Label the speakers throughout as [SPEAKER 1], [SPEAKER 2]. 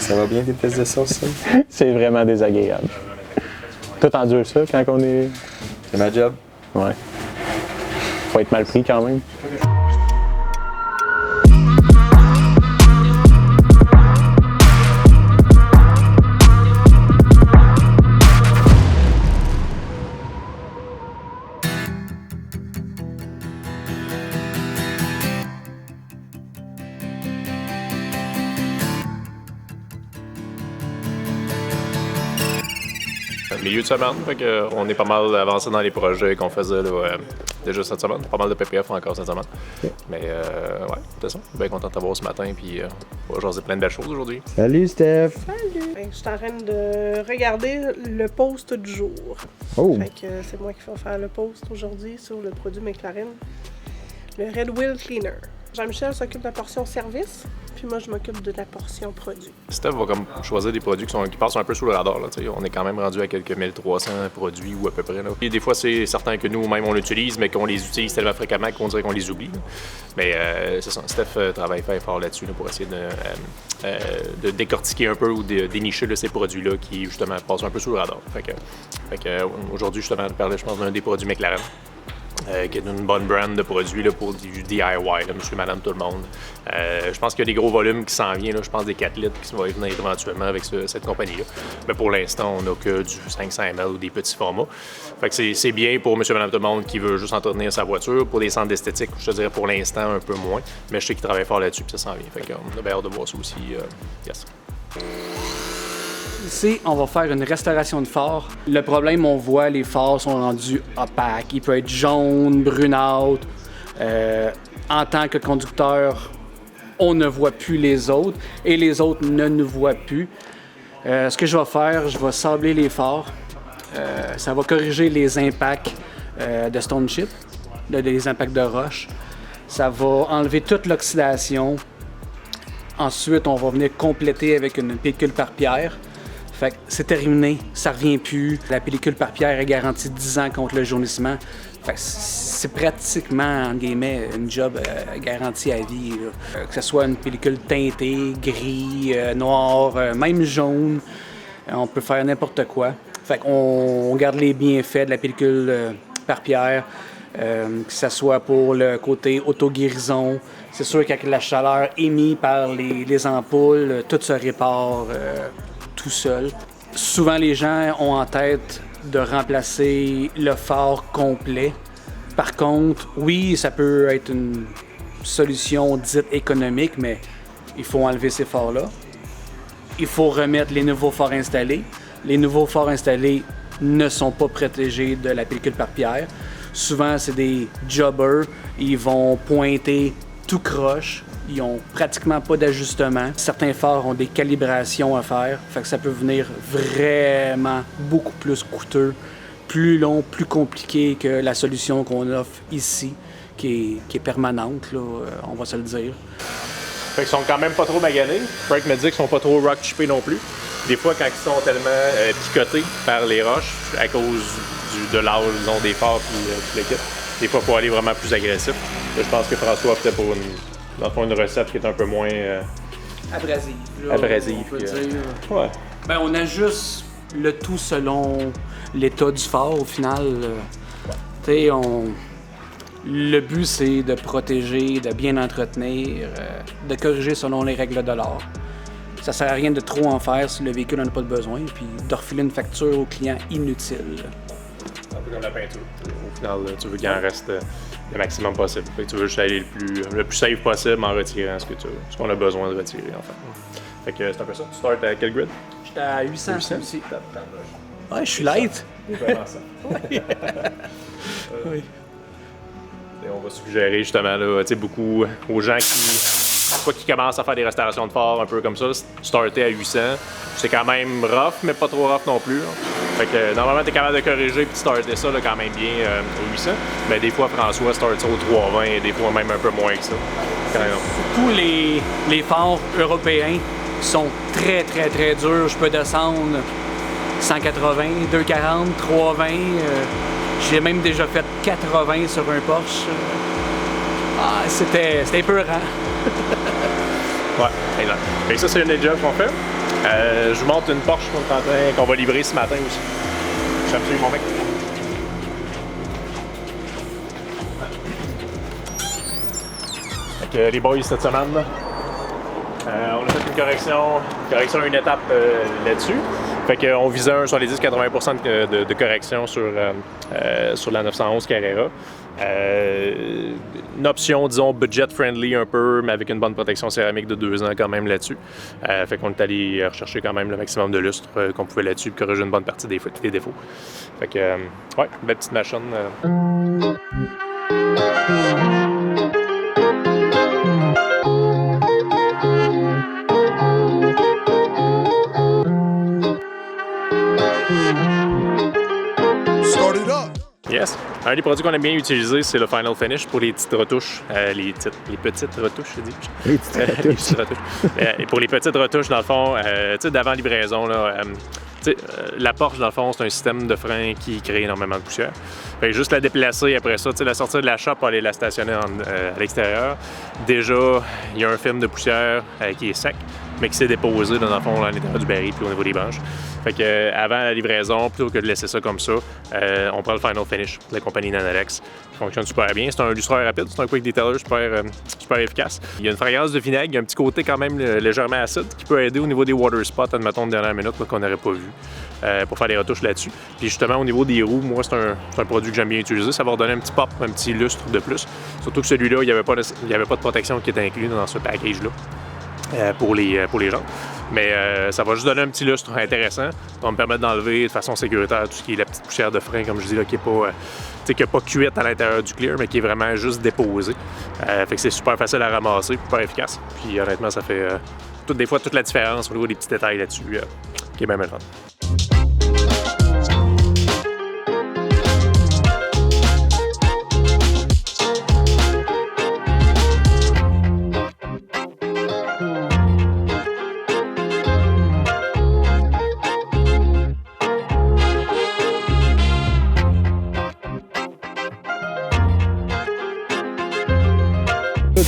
[SPEAKER 1] Ça va bien des tests de sauce, ça?
[SPEAKER 2] C'est vraiment désagréable. Tout endure ça quand on est...
[SPEAKER 1] C'est ma job.
[SPEAKER 2] Ouais. Faut être mal pris quand même.
[SPEAKER 3] Milieu de semaine, fait que on est pas mal avancé dans les projets qu'on faisait là, déjà cette semaine. Pas mal de PPF encore cette semaine. Okay. Mais ouais, c'est ça. Bien content de t'avoir ce matin, puis on va jaser plein de belles choses aujourd'hui.
[SPEAKER 1] Salut Steph!
[SPEAKER 4] Salut! Je suis en train de regarder le post du jour.
[SPEAKER 1] Oh!
[SPEAKER 4] Fait que c'est moi qui vais faire le post aujourd'hui sur le produit McLaren, le Red Wheel Cleaner. Jean-Michel s'occupe de la portion service, puis moi je m'occupe de la portion produit.
[SPEAKER 3] Steph va comme choisir des produits qui passent un peu sous le radar. Là, on est quand même rendu à quelques 1300 produits ou à peu près. Là. Et des fois, c'est certain que nous-mêmes on l'utilise, mais qu'on les utilise tellement fréquemment qu'on dirait qu'on les oublie. Là. Mais c'est ça, Steph travaille fort là-dessus là, pour essayer de décortiquer un peu ou de dénicher là, ces produits-là qui justement passent un peu sous le radar. Fait que aujourd'hui, justement, on parlait, je pense, d'un des produits McLaren. Qui est une bonne brand de produits là, pour du DIY, là, monsieur, madame, tout le monde. Je pense qu'il y a des gros volumes qui s'en viennent, là, je pense des 4 litres qui vont venir éventuellement avec cette compagnie-là. Mais pour l'instant, on n'a que du 500 ml ou des petits formats. Fait que c'est bien pour monsieur, madame, tout le monde qui veut juste entretenir sa voiture. Pour les centres d'esthétique, je te dirais pour l'instant un peu moins. Mais je sais qu'ils travaillent fort là-dessus, puis ça s'en vient. Fait qu'on a bien hâte de voir ça aussi. Yes.
[SPEAKER 5] Ici, on va faire une restauration de phare. Le problème, on voit, les phares sont rendus opaques. Il peut être jaune, brunâtre. En tant que conducteur, on ne voit plus les autres et les autres ne nous voient plus. Ce que je vais faire, je vais sabler les phares. Ça va corriger les impacts de stone chip, les impacts de roche. Ça va enlever toute l'oxydation. Ensuite, on va venir compléter avec une pellicule par pierre. Fait que c'est terminé, ça revient plus. La pellicule par pierre est garantie 10 ans contre le jaunissement. Fait que c'est pratiquement, entre guillemets, une job garantie à vie. Là. Que ce soit une pellicule teintée, gris, noir, même jaune, on peut faire n'importe quoi. Fait qu'on garde les bienfaits de la pellicule par pierre, que ce soit pour le côté auto-guérison. C'est sûr qu'avec la chaleur émise par les ampoules, tout se répare tout seul. Souvent, les gens ont en tête de remplacer le phare complet. Par contre, oui, ça peut être une solution dite économique, mais il faut enlever ces phares-là. Il faut remettre les nouveaux phares installés. Les nouveaux phares installés ne sont pas protégés de la pellicule par pierre. Souvent, c'est des jobbers. Ils vont pointer tout croche. Ils n'ont pratiquement pas d'ajustement. Certains phares ont des calibrations à faire. Fait que ça peut venir vraiment beaucoup plus coûteux, plus long, plus compliqué que la solution qu'on offre ici, qui est permanente, là, on va se le dire.
[SPEAKER 3] Fait qu'ils sont quand même pas trop maganés. Frank me dit qu'ils sont pas trop rock chippés non plus. Des fois, quand ils sont tellement picotés par les roches, à cause de l'âge, disons, des phares puis l'équipe, des fois, il faut aller vraiment plus agressif. Là, je pense que François optait pour une recette qui est un peu moins
[SPEAKER 5] abrasive. Là,
[SPEAKER 3] abrasive.
[SPEAKER 5] On peut dire.
[SPEAKER 3] Ouais.
[SPEAKER 5] Ben, on ajuste le tout selon l'état du phare au final. Tu sais, le but, c'est de protéger, de bien entretenir, de corriger selon les règles de l'art. Ça sert à rien de trop en faire si le véhicule n'en a pas de besoin, puis de refiler une facture au client inutile.
[SPEAKER 3] C'est un peu comme la peinture. Au final, tu veux qu'il en reste le maximum possible. Fait que tu veux juste aller le plus safe possible en retirant ce qu'on a besoin de retirer, en fait. Fait que c'est un peu ça. Tu starts à quel grid?
[SPEAKER 5] J'étais à 800 aussi. Ouais, je suis light.
[SPEAKER 3] C'est vraiment ça.
[SPEAKER 5] Oui.
[SPEAKER 3] Et on va suggérer justement là, beaucoup aux gens qui commencent à faire des restaurations de phare un peu comme ça, starter à 800. C'est quand même rough, mais pas trop rough non plus. Là. Fait que normalement, tu es capable de corriger puis starter ça là, quand même bien au 800. Mais des fois, François start ça au 320 et des fois même un peu moins que ça.
[SPEAKER 5] Tous les phares européens sont très, très, très durs. Je peux descendre 180, 240, 320. J'ai même déjà fait 80 sur un Porsche. C'était épeurant.
[SPEAKER 3] Ouais, exact. Et ça, c'est une des jobs qu'on fait. Je vous montre une Porsche qu'on va livrer ce matin aussi. J'aime ça, mon mec. Fait que les boys cette semaine, là, on a fait une correction une étape là-dessus. Fait qu'on visait un 70-80% de correction sur la 911 Carrera. Une option, disons, budget-friendly un peu, mais avec une bonne protection céramique de 2 ans quand même là-dessus. Fait qu'on est allé rechercher quand même le maximum de lustre qu'on pouvait là-dessus pour corriger une bonne partie des défauts. Fait que, ouais, une belle petite machine. Yes. Un des produits qu'on aime bien utiliser, c'est le Final Finish pour les petites retouches. Les petites retouches, je dis.
[SPEAKER 1] Les petites retouches.
[SPEAKER 3] Les petites retouches. Et pour les petites retouches, dans le fond, tu sais, d'avant livraison, là, la Porsche, dans le fond, c'est un système de frein qui crée énormément de poussière. Fait que juste la déplacer après ça, la sortir de la shop pour aller la stationner à l'extérieur. Déjà, il y a un film de poussière qui est sec, mais qui s'est déposé dans le fond à l'intérieur du baril puis au niveau des branches. Fait que avant la livraison, plutôt que de laisser ça comme ça, on prend le Final Finish de la compagnie Nanolex. Ça fonctionne super bien. C'est un lustreur rapide, c'est un quick detailer super efficace. Il y a une fragrance de vinaigre, il y a un petit côté quand même légèrement acide qui peut aider au niveau des water spots, admettons de dernière minute qu'on n'aurait pas vu, pour faire des retouches là-dessus. Puis justement au niveau des roues, moi c'est un produit que j'aime bien utiliser. Ça va redonner un petit pop, un petit lustre de plus. Surtout que celui-là, il n'y avait pas de protection qui était inclus dans ce package-là. Pour les gens. Mais ça va juste donner un petit lustre intéressant. Ça va me permettre d'enlever de façon sécuritaire tout ce qui est la petite poussière de frein, comme je dis, là, qui n'est pas cuite à l'intérieur du clear, mais qui est vraiment juste déposée. Fait que c'est super facile à ramasser, super efficace. Puis honnêtement, ça fait des fois toute la différence au niveau des petits détails là-dessus, qui est bien fun.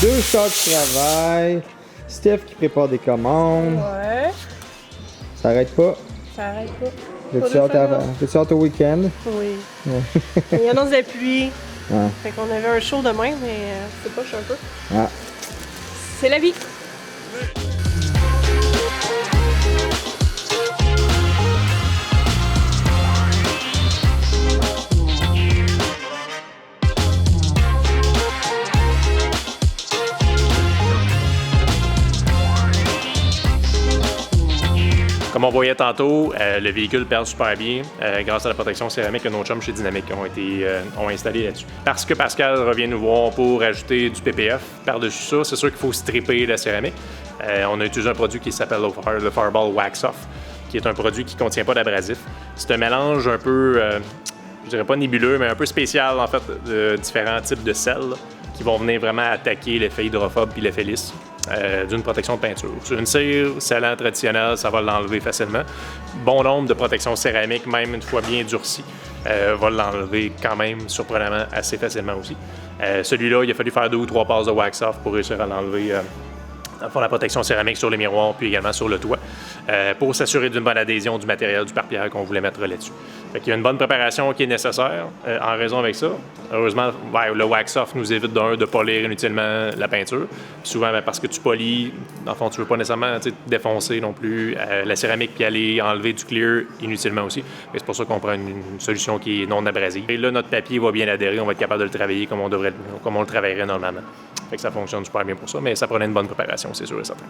[SPEAKER 1] Deux chars de travail. Steph qui prépare des commandes.
[SPEAKER 4] Ouais,
[SPEAKER 1] Ça arrête pas.
[SPEAKER 4] ça arrête pas.
[SPEAKER 1] T'es-tu hâte au week-end?
[SPEAKER 4] Oui.
[SPEAKER 1] Ouais.
[SPEAKER 4] Il annonce de la pluie.
[SPEAKER 1] Ouais.
[SPEAKER 4] Fait qu'on avait un show demain, mais c'est pas, je suis un peu.
[SPEAKER 1] Ah.
[SPEAKER 4] C'est la vie.
[SPEAKER 3] Comme on voyait tantôt, le véhicule perce super bien grâce à la protection céramique que nos chums chez Dynamic ont installé là-dessus. Parce que Pascal revient nous voir pour ajouter du PPF par-dessus ça, c'est sûr qu'il faut stripper la céramique. On a utilisé un produit qui s'appelle le Fireball Wax Off, qui est un produit qui ne contient pas d'abrasif. C'est un mélange un peu, je dirais pas nébuleux, mais un peu spécial en fait, de différents types de sels qui vont venir vraiment attaquer l'effet hydrophobe puis l'effet lisse. D'une protection de peinture. Sur une cire scellant traditionnelle, ça va l'enlever facilement. Bon nombre de protections céramiques, même une fois bien durcies, va l'enlever quand même surprenamment assez facilement aussi. Celui-là, il a fallu faire 2 ou 3 passes de wax off pour réussir à l'enlever. La protection céramique sur les miroirs puis également sur le toit pour s'assurer d'une bonne adhésion du matériel du pare-pierre qu'on voulait mettre là-dessus. Il y a une bonne préparation qui est nécessaire en raison avec ça. Heureusement, le wax-off nous évite de polir inutilement la peinture. Puis souvent, parce que tu polis, dans le fond, tu ne veux pas nécessairement défoncer non plus la céramique puis aller enlever du clear inutilement aussi. C'est pour ça qu'on prend une solution qui est non abrasive. Et là, notre papier va bien adhérer, on va être capable de le travailler comme on le travaillerait normalement. Fait que ça fonctionne super bien pour ça, mais ça prenait une bonne préparation, c'est sûr et certain.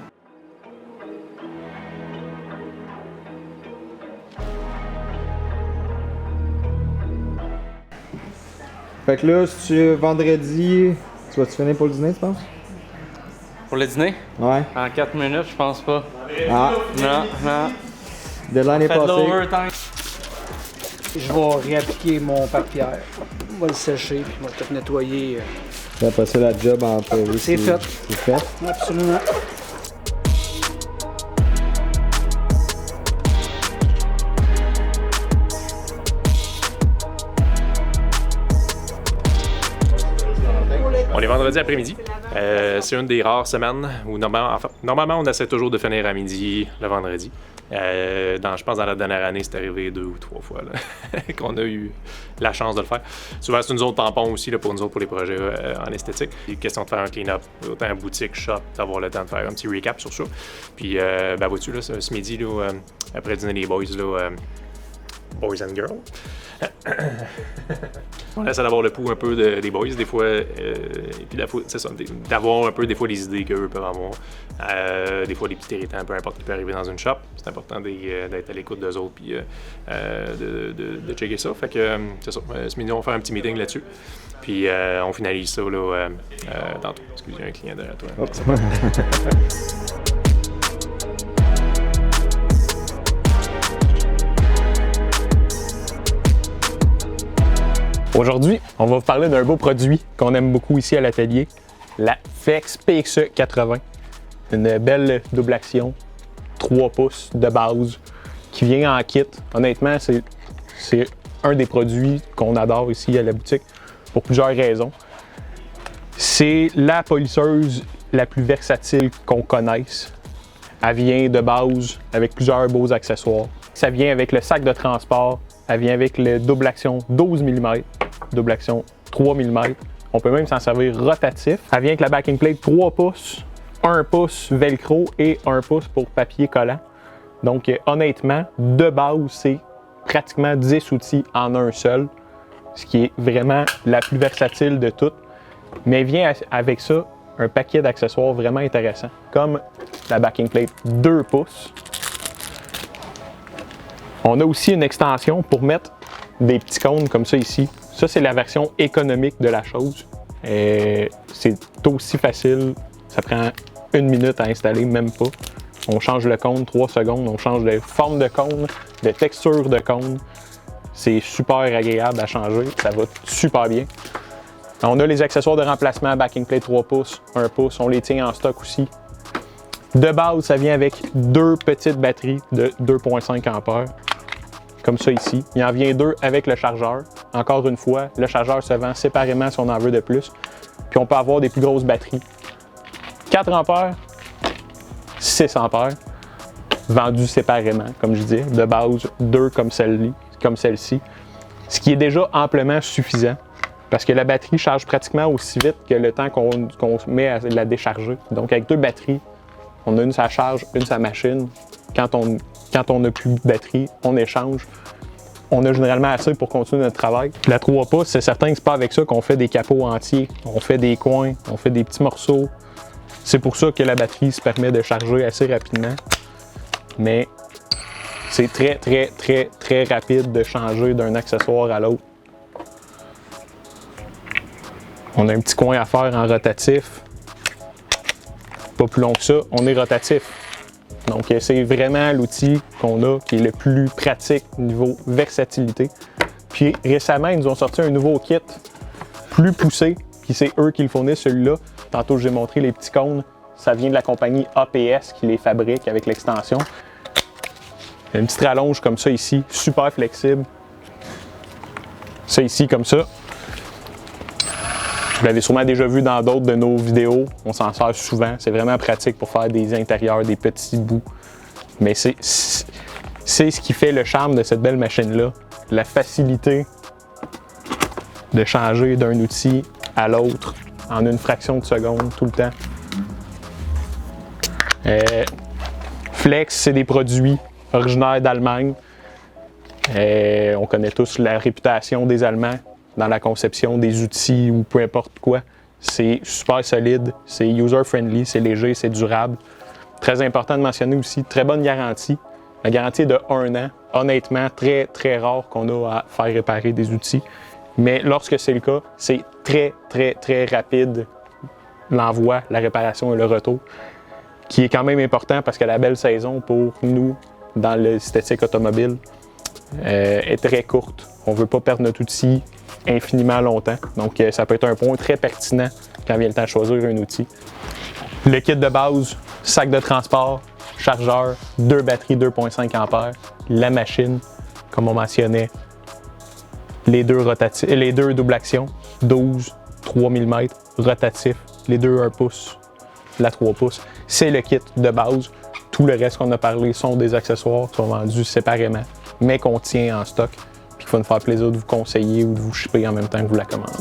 [SPEAKER 1] Fait que là, si tu vendredi, tu vas-tu finir pour le dîner, tu penses?
[SPEAKER 6] Pour le dîner?
[SPEAKER 1] Ouais.
[SPEAKER 6] En 4 minutes, je pense pas.
[SPEAKER 1] Ah,
[SPEAKER 6] Non.
[SPEAKER 1] deadline est
[SPEAKER 6] Faites de
[SPEAKER 1] passé.
[SPEAKER 6] l'overtime.
[SPEAKER 5] Je vais réappliquer mon pare-pierre. On va le sécher, puis on va tout nettoyer.
[SPEAKER 1] Puis après ça, la job en théorie.
[SPEAKER 5] C'est fait.
[SPEAKER 1] C'est fait.
[SPEAKER 5] Absolument.
[SPEAKER 3] On est vendredi après-midi. C'est une des rares semaines où normalement on essaie toujours de finir à midi le vendredi. Je pense dans la dernière année, c'est arrivé 2 ou 3 fois là, qu'on a eu la chance de le faire. Souvent, c'est une zone tampon aussi là, pour nous autres, pour les projets en esthétique. Il est question de faire un clean-up, autant en boutique, shop, d'avoir le temps de faire un petit recap sur ça. Puis, vois-tu, là, ce midi, là, après dîner des boys, là, boys and girls, on essaie d'avoir le pouls un peu des boys, des fois, et puis c'est ça, d'avoir un peu des fois les idées qu'eux peuvent avoir, des fois des petits irritants, peu importe qui peut arriver dans une shop. C'est important d'être à l'écoute d'eux autres puis de checker ça. Fait que c'est ça, ce midi on va faire un petit meeting là-dessus, puis on finalise ça là, tantôt. Excusez, un client derrière toi.
[SPEAKER 2] Aujourd'hui, on va vous parler d'un beau produit qu'on aime beaucoup ici à l'atelier, la Flex PXE 80. Une belle double action, 3 pouces de base, qui vient en kit. Honnêtement, c'est un des produits qu'on adore ici à la boutique pour plusieurs raisons. C'est la polisseuse la plus versatile qu'on connaisse. Elle vient de base avec plusieurs beaux accessoires. Ça vient avec le sac de transport. Elle vient avec le double action 12 mm, double action 3 mm. On peut même s'en servir rotatif. Elle vient avec la backing plate 3 pouces, 1 pouce velcro et 1 pouce pour papier collant. Donc honnêtement, de base, c'est pratiquement 10 outils en un seul, ce qui est vraiment la plus versatile de toutes. Mais vient avec ça un paquet d'accessoires vraiment intéressants, comme la backing plate 2 pouces. On a aussi une extension pour mettre des petits cônes comme ça ici. Ça, c'est la version économique de la chose. C'est aussi facile. Ça prend 1 minute à installer, même pas. On change le cône, 3 secondes. On change de forme de cône, de texture de cône. C'est super agréable à changer. Ça va super bien. On a les accessoires de remplacement, backing plate 3 pouces, 1 pouce. On les tient en stock aussi. De base, ça vient avec 2 petites batteries de 2,5 ampères. Comme ça ici. Il en vient 2 avec le chargeur. Encore une fois, le chargeur se vend séparément si on en veut de plus. Puis on peut avoir des plus grosses batteries. 4 ampères, 6 ampères, vendus séparément, comme je dis. De base, 2 comme celle-ci. Ce qui est déjà amplement suffisant. Parce que la batterie charge pratiquement aussi vite que le temps qu'on met à la décharger. Donc avec 2 batteries, on a une sur la charge, une sur la machine. Quand on n'a plus de batterie, on échange. On a généralement assez pour continuer notre travail. La 3 pouces, c'est certain que c'est pas avec ça qu'on fait des capots entiers. On fait des coins, on fait des petits morceaux. C'est pour ça que la batterie se permet de charger assez rapidement. Mais c'est très, très, très, très rapide de changer d'un accessoire à l'autre. On a un petit coin à faire en rotatif. Pas plus long que ça, on est rotatif. Donc c'est vraiment l'outil qu'on a qui est le plus pratique niveau versatilité. Puis récemment, ils nous ont sorti un nouveau kit plus poussé, puis c'est eux qui le fournissent celui-là. Tantôt, j'ai montré les petits cônes. Ça vient de la compagnie APS qui les fabrique avec l'extension. Une petite rallonge comme ça ici, super flexible. Ça ici comme ça. Vous l'avez sûrement déjà vu dans d'autres de nos vidéos. On s'en sert souvent. C'est vraiment pratique pour faire des intérieurs, des petits bouts. Mais c'est ce qui fait le charme de cette belle machine-là. La facilité de changer d'un outil à l'autre en une fraction de seconde, tout le temps. Flex, c'est des produits originaires d'Allemagne. On connaît tous la réputation des Allemands dans la conception des outils ou peu importe quoi. C'est super solide, c'est user-friendly, c'est léger, c'est durable. Très important de mentionner aussi, très bonne garantie. La garantie est de 1 an. Honnêtement, très, très rare qu'on a à faire réparer des outils. Mais lorsque c'est le cas, c'est très, très, très rapide l'envoi, la réparation et le retour, qui est quand même important parce que la belle saison pour nous, dans l'esthétique automobile, est très courte. On ne veut pas perdre notre outil infiniment longtemps. Donc, ça peut être un point très pertinent quand vient le temps de choisir un outil. Le kit de base, sac de transport, chargeur, 2 batteries 2,5 ampères, la machine, comme on mentionnait, les deux double actions, 12, 3 mm, rotatif, les 2 1 pouces, la 3 pouces. C'est le kit de base. Tout le reste qu'on a parlé sont des accessoires qui sont vendus séparément, mais qu'on tient en stock, puis qu'il va nous faire plaisir de vous conseiller ou de vous shipper en même temps que vous la commandez.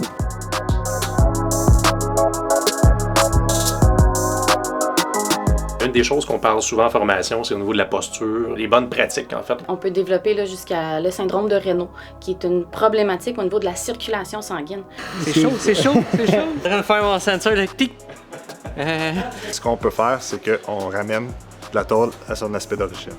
[SPEAKER 3] Une des choses qu'on parle souvent en formation, c'est au niveau de la posture, les bonnes pratiques en fait.
[SPEAKER 7] On peut développer là, jusqu'à le syndrome de Raynaud, qui est une problématique au niveau de la circulation sanguine.
[SPEAKER 6] C'est chaud, c'est chaud, c'est chaud. Je suis en train de faire mon sensor de tic.
[SPEAKER 8] Ce qu'on peut faire, c'est qu'on ramène la tôle à son aspect d'origine.